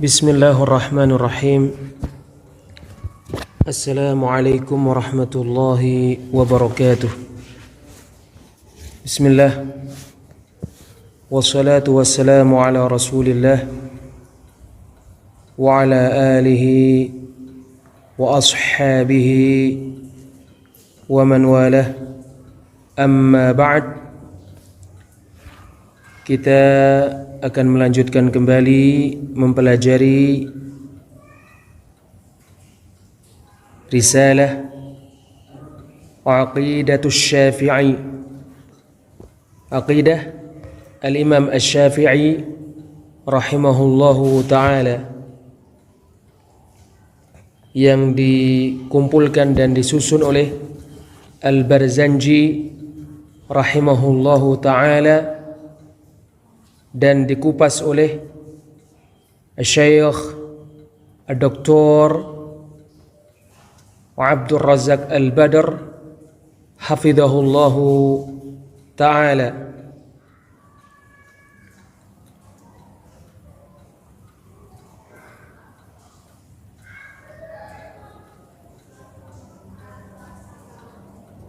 Bismillahirrahmanirrahim. Assalamualaikum warahmatullahi wabarakatuh. Bismillah. Wassalatu wassalamu ala Rasulillah wa ala alihi wa ashabihi wa man walah. Amma ba'd. Kita akan melanjutkan kembali mempelajari Risalah Aqidatus Syafi'i, Aqidah Al-Imam Asy-Syafi'i rahimahullahu ta'ala, yang dikumpulkan dan disusun oleh Al-Barzanji rahimahullahu ta'ala dan dikupas oleh Syekh Dr. Abdul Razak Al-Badr hafizahullahu ta'ala.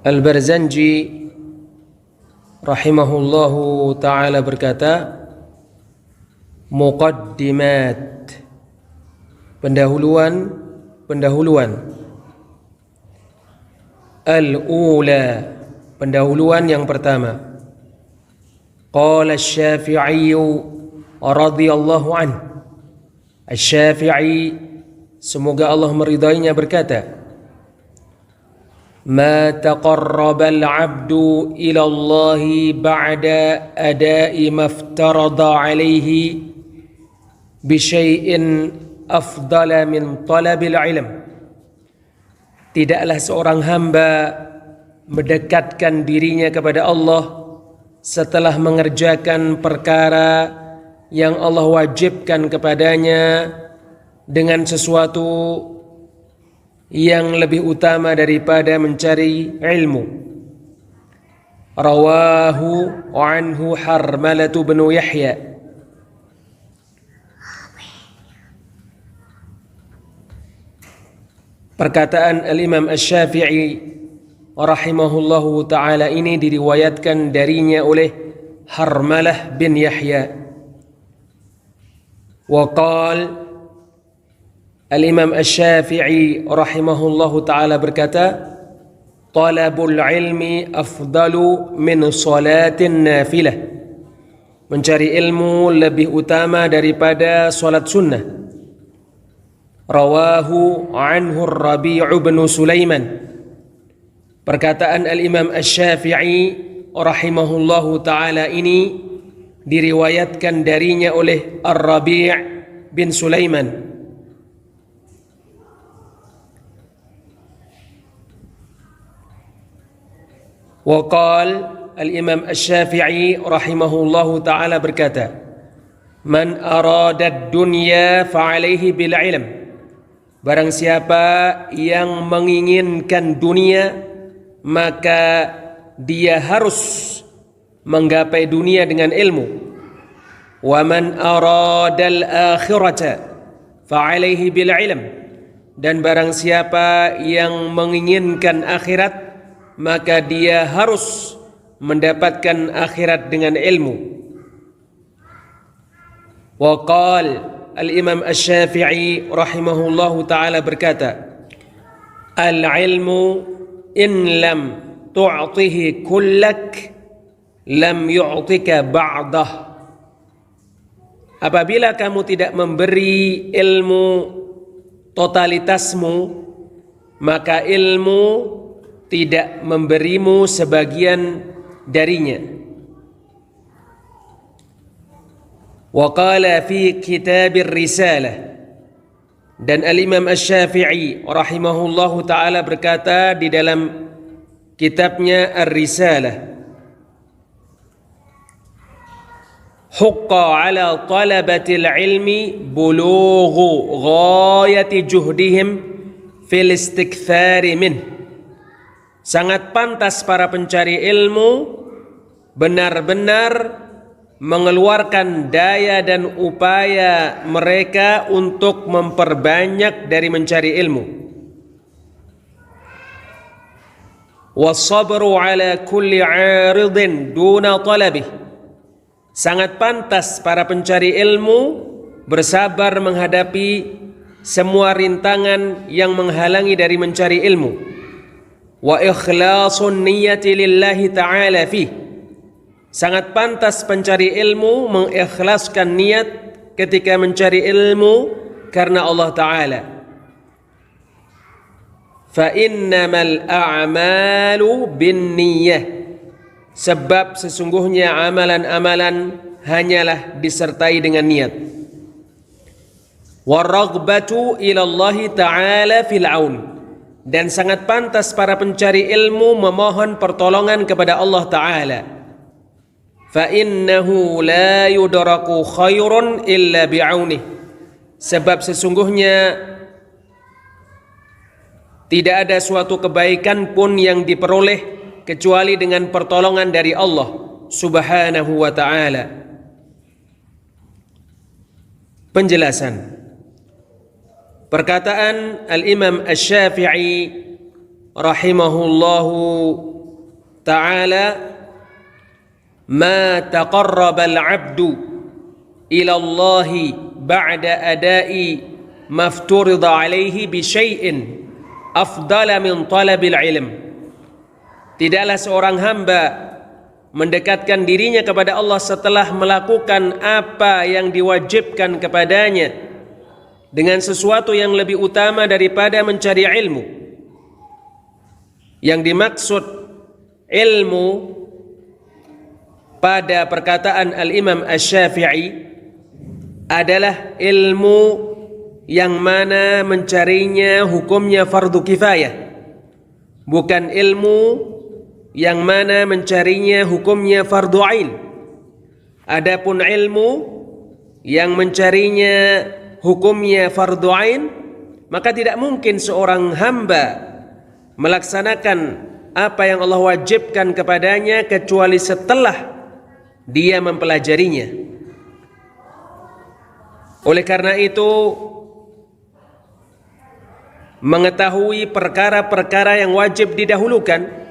Al-Barzanji rahimahullahu ta'ala berkata, Muqaddimat, pendahuluan. Al-ula, pendahuluan yang pertama. Qala Asy-Syafi'i radhiyallahu anhu, Asy-Syafi'i semoga Allah meridainya berkata, Ma taqarraba al-'abdu ila Allahi ba'da ada'i maftarada 'alaihi bisyai'in afdala min talabil ilm. Tidaklah seorang hamba mendekatkan dirinya kepada Allah setelah mengerjakan perkara yang Allah wajibkan kepadanya dengan sesuatu yang lebih utama daripada mencari ilmu. Rawahu anhu Harmalatu bin Yahya. Perkataan Al-Imam Asy-Syafi'i rahimahullahu ta'ala ini diriwayatkan darinya oleh Harmalah bin Yahya. Wa qala Al-Imam Asy-Syafi'i rahimahullahu ta'ala berkata, Talabul ilmi afdalu min salatin nafilah. Mencari ilmu lebih utama daripada salat sunnah. Rawahu anhu Rabi'u bin Sulaiman. Perkataan Al-Imam Asy-Syafi'i rahimahullahu ta'ala ini diriwayatkan darinya oleh Ar-Rabi' bin Sulaiman. Wa qala Al-Imam Asy-Syafi'i rahimahullahu ta'ala berkata, Man arada ad-dunya fa'alaihi bil ilm. Barang siapa yang menginginkan dunia, maka dia harus menggapai dunia dengan ilmu. Wa man arada al-akhirata fa'alaihi bil ilm. Dan barang siapa yang menginginkan akhirat, maka dia harus mendapatkan akhirat dengan ilmu. Wa qala Al-Imam Asy-Syafi'i rahimahullahu ta'ala berkata, Al-ilmu in lam tu'tihi kullak lam yu'tika ba'dah. Apabila kamu tidak memberi ilmu totalitasmu, maka ilmu tidak memberimu sebagian darinya. Wa qala fi kitabir risalah, dan Al-Imam Asy-Syafi'i rahimahullahu ta'ala berkata di dalam kitabnya Ar-Risalah, Huqqa ala talabatil ilmi bulughu ghayati juhdihim fil istikthari min. Sangat pantas para pencari ilmu benar-benar mengeluarkan daya dan upaya mereka untuk memperbanyak dari mencari ilmu. Wassabru ala kulli 'aridin duna talabih. Sangat pantas para pencari ilmu bersabar menghadapi semua rintangan yang menghalangi dari mencari ilmu. Wa ikhlasun niyyati lillahi ta'ala fih. Sangat pantas pencari ilmu mengikhlaskan niat ketika mencari ilmu karena Allah Ta'ala. Fa innamal a'malu binniyah. Sebab sesungguhnya amalan-amalan hanyalah disertai dengan niat. Waraghbatu ilallahi ta'ala fil aun. Dan sangat pantas para pencari ilmu memohon pertolongan kepada Allah Ta'ala. Fa innahu la yudraku khairun illa bi'aunih. Sebab sesungguhnya tidak ada suatu kebaikan pun yang diperoleh kecuali dengan pertolongan dari Allah Subhanahu wa ta'ala. Penjelasan. Perkataan Al-Imam Asy-Syafi'i rahimahullahu ta'ala, ma taqarraba al-'abdu ila Allah ba'da ada'i mafturida 'alaihi bi syai'in afdala min talabil ilm. Tidaklah seorang hamba mendekatkan dirinya kepada Allah setelah melakukan apa yang diwajibkan kepadanya dengan sesuatu yang lebih utama daripada mencari ilmu. Yang dimaksud ilmu pada perkataan Al-Imam Asy-Syafi'i adalah ilmu yang mana mencarinya hukumnya fardu kifayah, bukan ilmu yang mana mencarinya hukumnya fardu ain. Adapun ilmu yang mencarinya hukumnya fardu ain, maka tidak mungkin seorang hamba melaksanakan apa yang Allah wajibkan kepadanya kecuali setelah dia mempelajarinya. Oleh karena itu, mengetahui perkara-perkara yang wajib didahulukan,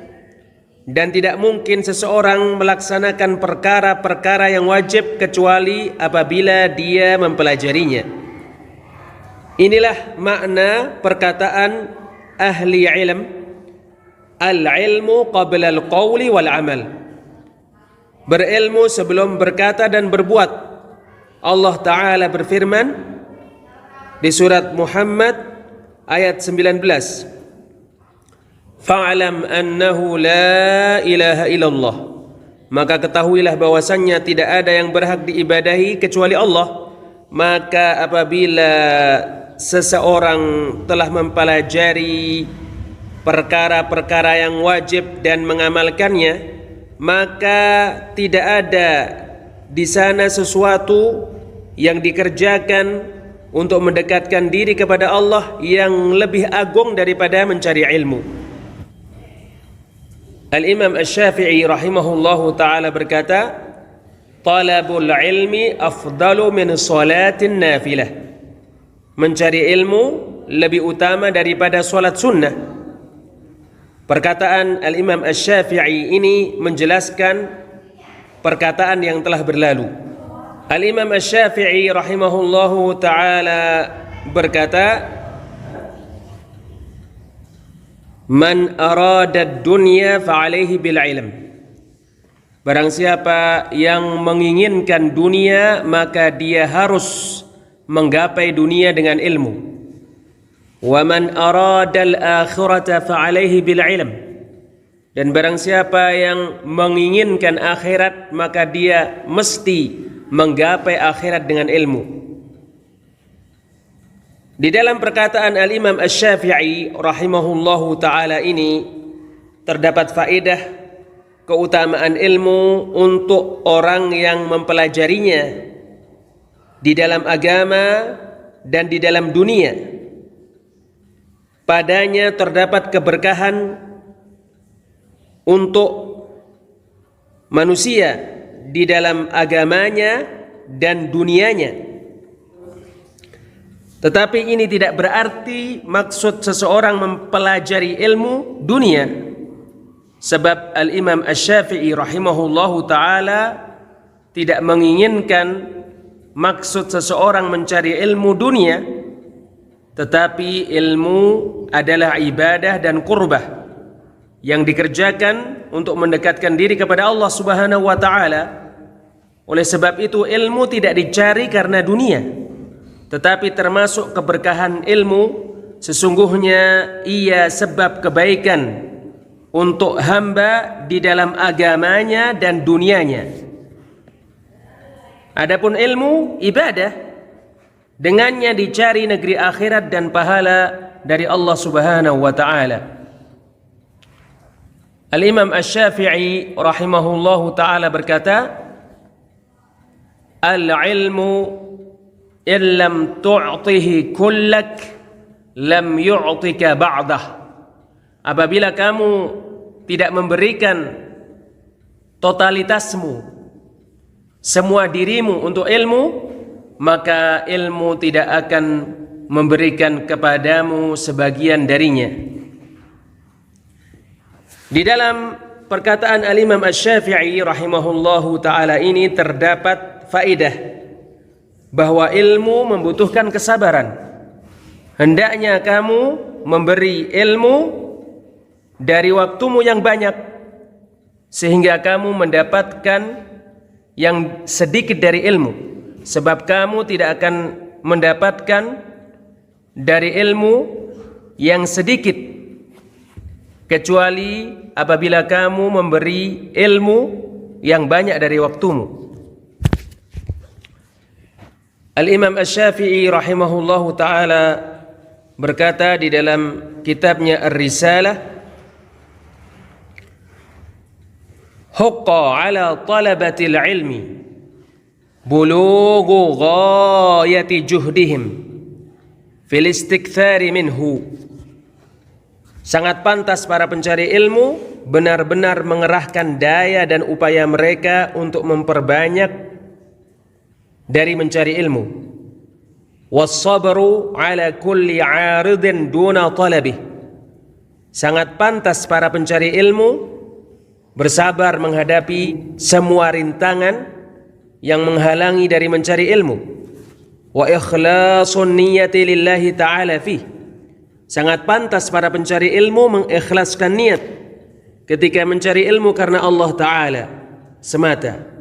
dan tidak mungkin seseorang melaksanakan perkara-perkara yang wajib kecuali apabila dia mempelajarinya. Inilah makna perkataan ahli ilm, al-ilmu qabla al-qawli wal-amal. Berilmu sebelum berkata dan berbuat. Allah Ta'ala berfirman di surat Muhammad ayat 19, fa'lam annahu la ilaha illallah. Maka ketahuilah bahwasannya tidak ada yang berhak diibadahi kecuali Allah. Maka apabila seseorang telah mempelajari perkara-perkara yang wajib dan mengamalkannya, maka tidak ada di sana sesuatu yang dikerjakan untuk mendekatkan diri kepada Allah yang lebih agung daripada mencari ilmu. Al-Imam Asy-Syafi'i rahimahullahu ta'ala berkata, talabul ilmi afdalu min salatin nafilah. Mencari ilmu lebih utama daripada salat sunnah. Perkataan Al-Imam Asy-Syafi'i ini menjelaskan perkataan yang telah berlalu. Al-Imam Asy-Syafi'i rahimahullahu ta'ala berkata, man arada dunya fa'alaihi bil ilm. Barang siapa yang menginginkan dunia, maka dia harus menggapai dunia dengan ilmu. Wa man aradal akhirata fa'alaihi bil ilm. Dan barang siapa yang menginginkan akhirat, maka dia mesti menggapai akhirat dengan ilmu. Di dalam perkataan Al-Imam Asy-Syafi'i rahimahullahu ta'ala ini terdapat faedah keutamaan ilmu untuk orang yang mempelajarinya di dalam agama dan di dalam dunia. Padanya terdapat keberkahan untuk manusia di dalam agamanya dan dunianya. Tetapi ini tidak berarti maksud seseorang mempelajari ilmu dunia. Sebab Al-Imam Asy-Syafi'i rahimahullahu ta'ala tidak menginginkan maksud seseorang mencari ilmu dunia, tetapi ilmu adalah ibadah dan qurbah yang dikerjakan untuk mendekatkan diri kepada Allah Subhanahu wa ta'ala. Oleh sebab itu ilmu tidak dicari karena dunia, tetapi termasuk keberkahan ilmu sesungguhnya ia sebab kebaikan untuk hamba di dalam agamanya dan dunianya. Adapun ilmu ibadah, dengannya dicari negeri akhirat dan pahala dari Allah Subhanahu wa ta'ala. Al-Imam Asy-Syafi'i rahimahullahu ta'ala berkata, al-ilmu illam tu'tihi kullak lam yu'tika ba'dah. Apabila kamu tidak memberikan totalitasmu, semua dirimu untuk ilmu, maka ilmu tidak akan memberikan kepadamu sebagian darinya. Di dalam perkataan Al-Imam Asy-Syafi'i rahimahullahu ta'ala ini terdapat faedah bahwa ilmu membutuhkan kesabaran. Hendaknya kamu memberi ilmu dari waktumu yang banyak, sehingga kamu mendapatkan yang sedikit dari ilmu. Sebab kamu tidak akan mendapatkan dari ilmu yang sedikit, kecuali apabila kamu memberi ilmu yang banyak dari waktumu. Al-Imam Asy-Syafi'i rahimahullahu ta'ala berkata di dalam kitabnya Ar-Risalah, haqqa ala talabatil ilmi bulughu ghayati juhdihim fil istikthari minhu. Sangat pantas para pencari ilmu benar-benar mengerahkan daya dan upaya mereka untuk memperbanyak dari mencari ilmu. Was-sabru ala kulli 'aridin duna talabih. Sangat pantas para pencari ilmu bersabar menghadapi semua rintangan yang menghalangi dari mencari ilmu. Wa ikhlasun niyyati lillahi ta'ala fih. Sangat pantas para pencari ilmu mengikhlaskan niat ketika mencari ilmu karena Allah Ta'ala semata.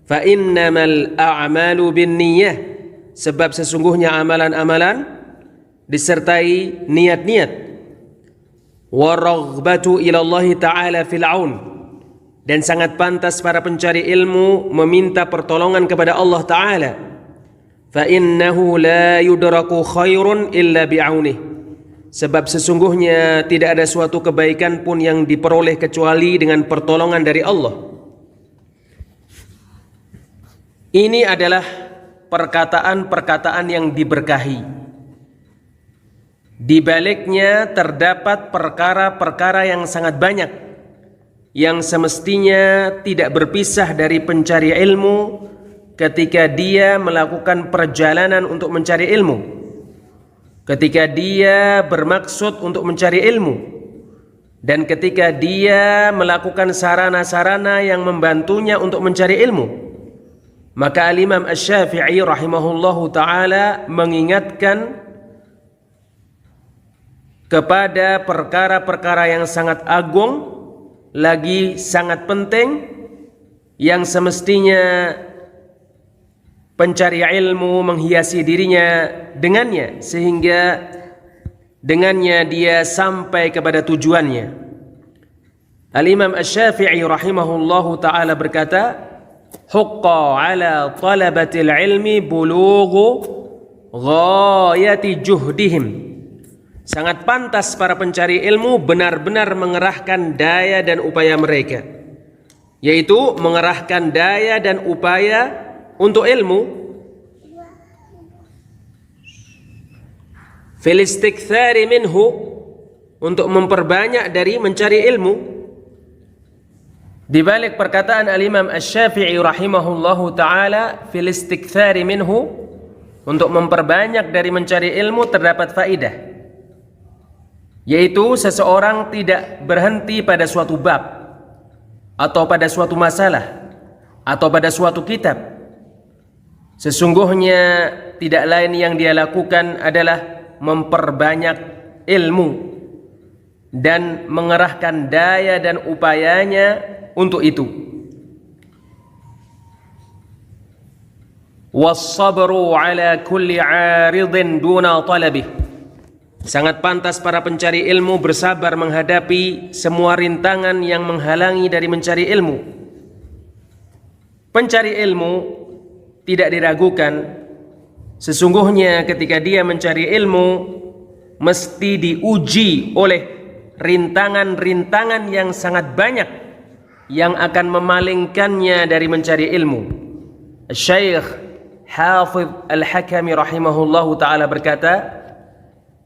Fa innamal a'malu binniyah. Sebab sesungguhnya amalan-amalan disertai niat-niat. Wa raghbatu ila Allah Ta'ala fil 'aun. Dan sangat pantas para pencari ilmu meminta pertolongan kepada Allah Ta'ala. Fa innahu la yudraku khairun illa bi'aunih. Sebab sesungguhnya tidak ada suatu kebaikan pun yang diperoleh kecuali dengan pertolongan dari Allah. Ini adalah perkataan-perkataan yang diberkahi. Di baliknya terdapat perkara-perkara yang sangat banyak yang semestinya tidak berpisah dari pencari ilmu ketika dia melakukan perjalanan untuk mencari ilmu. Ketika dia bermaksud untuk mencari ilmu, dan ketika dia melakukan sarana-sarana yang membantunya untuk mencari ilmu. Maka Al-Imam Asy-Syafi'i rahimahullahu ta'ala mengingatkan kepada perkara-perkara yang sangat agung, lagi sangat penting, yang semestinya pencari ilmu menghiasi dirinya dengannya, sehingga dengannya dia sampai kepada tujuannya. Al-Imam Asy-Syafi'i rahimahullahu ta'ala berkata, haqqa ala talabatil ilmi bulughu ghayati juhdihim. Sangat pantas para pencari ilmu benar-benar mengerahkan daya dan upaya mereka, yaitu mengerahkan daya dan upaya untuk ilmu, fil istikthari minhu, untuk memperbanyak dari mencari ilmu, Di balik perkataan Al-Imam Asy-Syafi'i rahimahullahu taala fil istiktsari minhu, untuk memperbanyak dari mencari ilmu terdapat faidah, yaitu seseorang tidak berhenti pada suatu bab atau pada suatu masalah atau pada suatu kitab. Sesungguhnya tidak lain yang dia lakukan adalah memperbanyak ilmu dan mengerahkan daya dan upayanya untuk itu. Was-sabru ala kulli 'aridin duna talabih. Sangat pantas para pencari ilmu bersabar menghadapi semua rintangan yang menghalangi dari mencari ilmu. Pencari ilmu tidak diragukan, sesungguhnya ketika dia mencari ilmu mesti diuji oleh rintangan-rintangan yang sangat banyak yang akan memalingkannya dari mencari ilmu. Syekh Hafidh Al-Hakami rahimahullahu ta'ala berkata,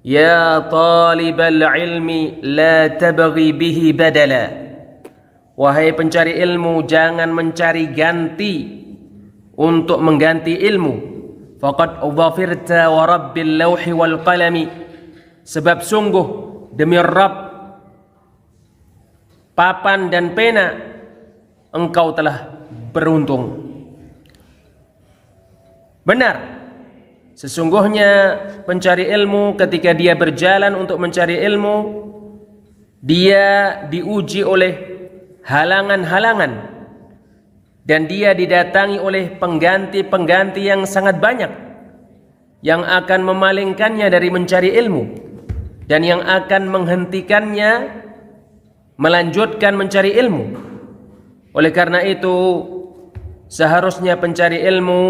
"Ya talibal ilmi la tabghi bihi badala." Wahai pencari ilmu, jangan mencari ganti untuk mengganti ilmu. Faqad dhafirta wa rabbil lawhi wal qalami. Sebab sungguh demi Rabb papan dan pena, engkau telah beruntung. Benar, sesungguhnya pencari ilmu ketika dia berjalan untuk mencari ilmu, dia diuji oleh halangan-halangan dan dia didatangi oleh pengganti-pengganti yang sangat banyak yang akan memalingkannya dari mencari ilmu dan yang akan menghentikannya melanjutkan mencari ilmu. Oleh karena itu, seharusnya pencari ilmu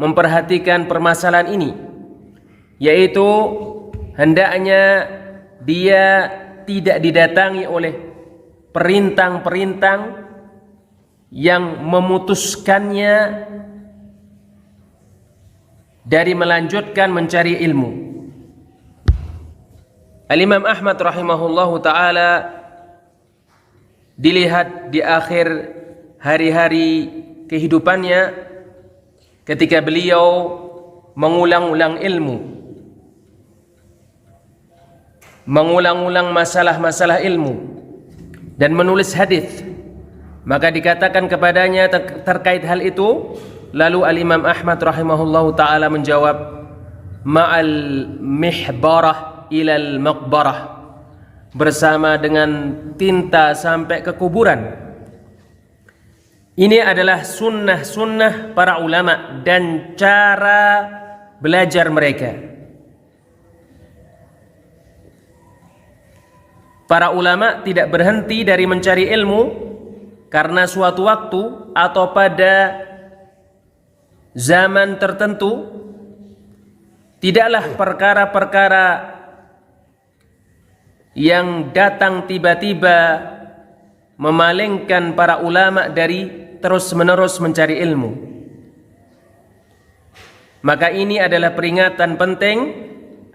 memperhatikan permasalahan ini, yaitu hendaknya dia tidak didatangi oleh perintang-perintang yang memutuskannya dari melanjutkan mencari ilmu. Al-Imam Ahmad rahimahullahu ta'ala dilihat di akhir hari-hari kehidupannya ketika beliau mengulang-ulang ilmu, mengulang-ulang masalah-masalah ilmu dan menulis hadis. Maka dikatakan kepadanya terkait hal itu, lalu Al-Imam Ahmad rahimahullahu ta'ala menjawab, "Ma'al mihbarah ilal maqbarah." Bersama dengan tinta sampai ke kuburan. Ini adalah sunnah-sunnah para ulama dan cara belajar mereka. Para ulama tidak berhenti dari mencari ilmu karena suatu waktu atau pada zaman tertentu. Tidaklah perkara-perkara yang datang tiba-tiba memalingkan para ulama dari terus-menerus mencari ilmu. Maka ini adalah peringatan penting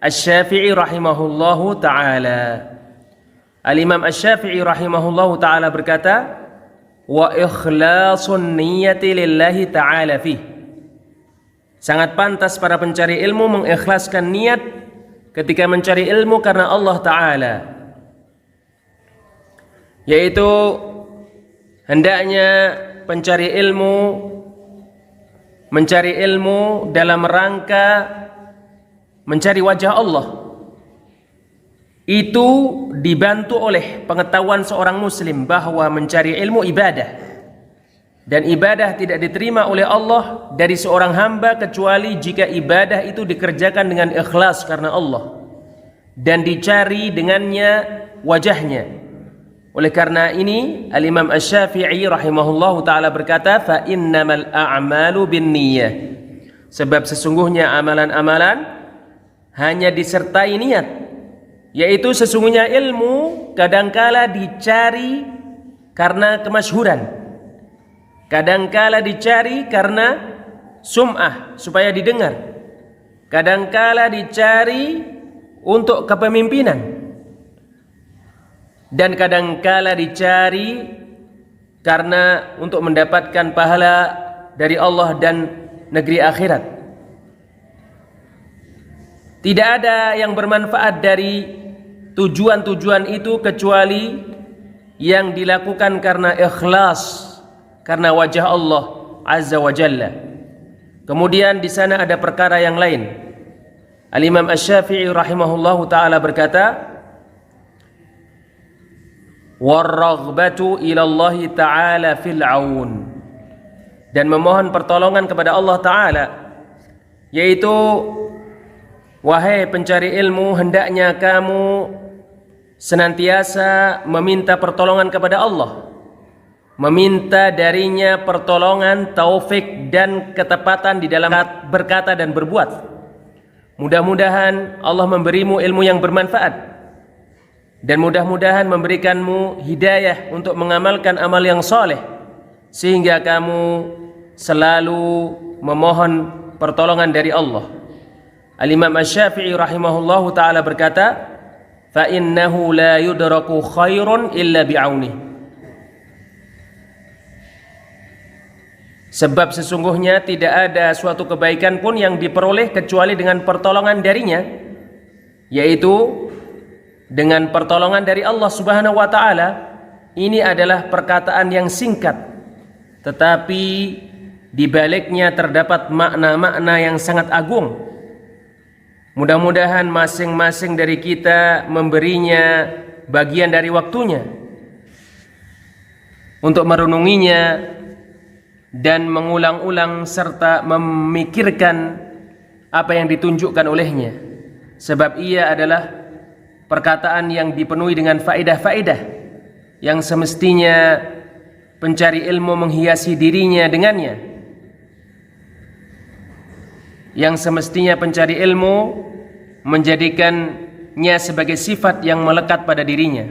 Asy-Syafi'i rahimahullahu ta'ala. Al-Imam Asy-Syafi'i rahimahullahu ta'ala berkata, "Wa ikhlasun niyyati lillahi ta'ala fih." Sangat pantas para pencari ilmu mengikhlaskan niat ketika mencari ilmu karena Allah Ta'ala, yaitu hendaknya pencari ilmu mencari ilmu dalam rangka mencari wajah Allah. Itu dibantu oleh pengetahuan seorang muslim bahwa mencari ilmu ibadah, dan ibadah tidak diterima oleh Allah dari seorang hamba kecuali jika ibadah itu dikerjakan dengan ikhlas karena Allah dan dicari dengannya wajahnya. Oleh karena ini Al-Imam Asy-Syafi'i rahimahullahu ta'ala berkata, "Fa innamal a'malu binniyah." Sebab sesungguhnya amalan-amalan hanya disertai niat. Yaitu sesungguhnya ilmu kadangkala dicari karena kemasyhuran, kadangkala dicari karena sum'ah supaya didengar, kadangkala dicari untuk kepemimpinan, dan kadangkala dicari karena untuk mendapatkan pahala dari Allah dan negeri akhirat. Tidak ada yang bermanfaat dari tujuan-tujuan itu kecuali yang dilakukan karena ikhlas, karena wajah Allah Azza wa Jalla. Kemudian di sana ada perkara yang lain. Al-Imam Asy-Syafi'i rahimahullahu taala berkata, "War-raghbatu ila Allah taala fil 'aun." Dan memohon pertolongan kepada Allah taala, yaitu wahai pencari ilmu, hendaknya kamu senantiasa meminta pertolongan kepada Allah, meminta darinya pertolongan, taufik dan ketepatan di dalam berkata dan berbuat. Mudah-mudahan Allah memberimu ilmu yang bermanfaat dan mudah-mudahan memberikanmu hidayah untuk mengamalkan amal yang soleh, sehingga kamu selalu memohon pertolongan dari Allah. Al-Imam Asy-Syafi'i rahimahullahu ta'ala berkata, fa innahu la yudraku khairun illa bi'auni. Sebab sesungguhnya tidak ada suatu kebaikan pun yang diperoleh kecuali dengan pertolongan darinya, yaitu dengan pertolongan dari Allah Subhanahu wa ta'ala. Ini adalah perkataan yang singkat, tetapi di baliknya terdapat makna-makna yang sangat agung. Mudah-mudahan masing-masing dari kita memberinya bagian dari waktunya untuk merenunginya dan mengulang-ulang serta memikirkan apa yang ditunjukkan olehnya, sebab ia adalah perkataan yang dipenuhi dengan faedah-faedah yang semestinya pencari ilmu menghiasi dirinya dengannya, yang semestinya pencari ilmu menjadikannya sebagai sifat yang melekat pada dirinya.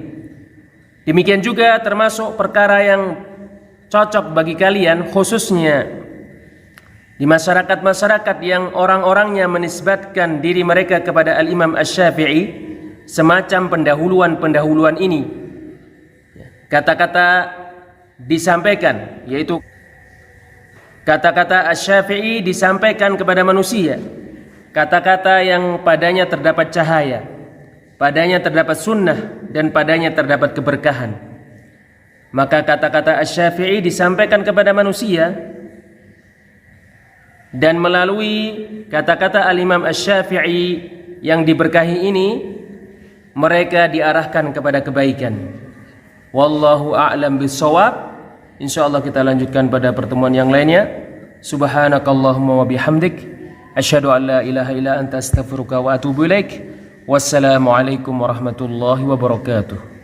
Demikian juga termasuk perkara yang cocok bagi kalian, khususnya di masyarakat-masyarakat yang orang-orangnya menisbatkan diri mereka kepada Al-Imam Asy-Syafi'i, semacam pendahuluan-pendahuluan ini. Kata-kata disampaikan, yaitu kata-kata Asy-Syafi'i disampaikan kepada manusia, kata-kata yang padanya terdapat cahaya, padanya terdapat sunnah, dan padanya terdapat keberkahan. Maka kata-kata Asy-Syafi'i disampaikan kepada manusia, dan melalui kata-kata Al-Imam Asy-Syafi'i yang diberkahi ini, mereka diarahkan kepada kebaikan. Wallahu a'lam bissawab. Insyaallah kita lanjutkan pada pertemuan yang lainnya. Subhanakallahumma wa bihamdik, asyhadu an la ilaha illa anta astaghfiruka wa atubu ilaik. Wassalamualaikum warahmatullahi wabarakatuh.